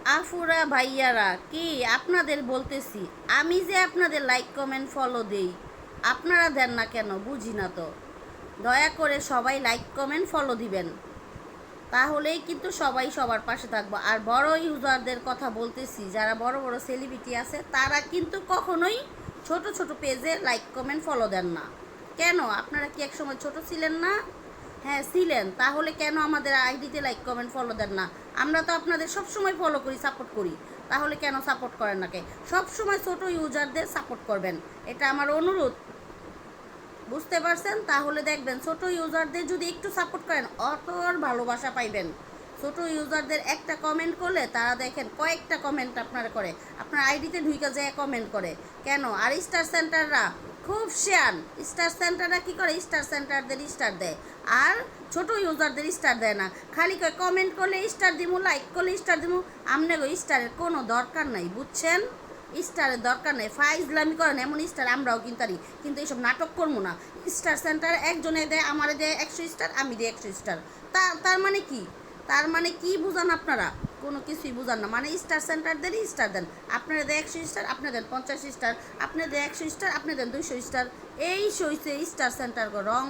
আফুরা ভাইয়ারা কি আপনাদের বলতেছি, আমি যে আপনাদের লাইক কমেন্ট ফলো দেই, আপনারা দেন না কেন বুঝি না তো। দয়া করে সবাই লাইক কমেন্ট ফলো দিবেন, তাহলেই কিন্তু সবাই সবার পাশে থাকবো। আর বড় ইউজারদের কথা বলতেছি, যারা বড় বড় সেলিব্রিটি আছে তারা কিন্তু কখনোই ছোট ছোট পেজে লাইক কমেন্ট ফলো দেন না। কেন? আপনারা কি এক সময় ছোট ছিলেন না? হ্যাঁ ছিলেন, তাহলে কেন আমাদের আইডিতে লাইক কমেন্ট ফলো দেন না? আমরা তো আপনাদের সব সময় ফলো করি, সাপোর্ট করি, তাহলে কেন সাপোর্ট করেন না? কে সব সময় ছোট ইউজারদের সাপোর্ট করবেন, এটা আমার অনুরোধ। বুঝতে পারছেন? তাহলে দেখবেন ছোট ইউজারদের যদি একটু সাপোর্ট করেন অতর ভালোবাসা পাইবেন। ছোট ইউজারদের একটা কমেন্ট করলে তারা দেখেন কয়েকটা কমেন্ট আপনারা করে, আপনার আইডিতে ঢুইকা যায় কমেন্ট করে। কেন? আর স্টার সেন্টাররা খুব শেয়ান, স্টার সেন্টাররা কী করে, স্টার সেন্টারদের স্টার দেয় আর ছোট ইউজারদের স্টার দেয় না। খালি কয় কমেন্ট করলে স্টার দিমু, লাইক করলে স্টার দিমু। আমনে গো স্টারের কোনো দরকার নাই, বুঝছেন? স্টারের দরকার নেই, ফাইজলামি করেন এমন স্টার আমরাও কিনতারি, কিন্তু এইসব নাটক করবো না। স্টার সেন্টার একজনে দেয়, আমারে দেয় 100 স্টার, আমি দিই 100 স্টার। তার মানে কি? তার মানে কি বুঝান আপনারা? কোনো কিছুই বুঝান না। মানে স্টার সেন্টারদেরই স্টার দেন, আপনারা দেয় 100 স্টার, আপনি দেন 50 স্টার, আপনি দেয় 100 স্টার, আপনি দেন 200 স্টার। এই সইছে স্টার সেন্টার রং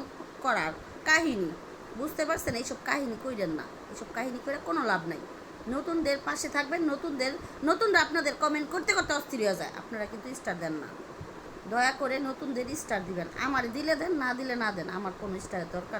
করার কাহিনী। বুঝতে পারছেন? এইসব কাহিনী কইরেন না, এইসব কাহিনী করে কোনো লাভ নাই। নতুনদের পাশে থাকবেন, নতুনরা আপনাদের কমেন্ট করতে করতে অস্থির হয়ে যায়, আপনারা কিন্তু স্টার দেন না। দয়া করে নতুনদের স্টার দিবেন, আমার দিলে দেন, না দিলে না দেন, আমার কোনো স্টারের দরকার নেই।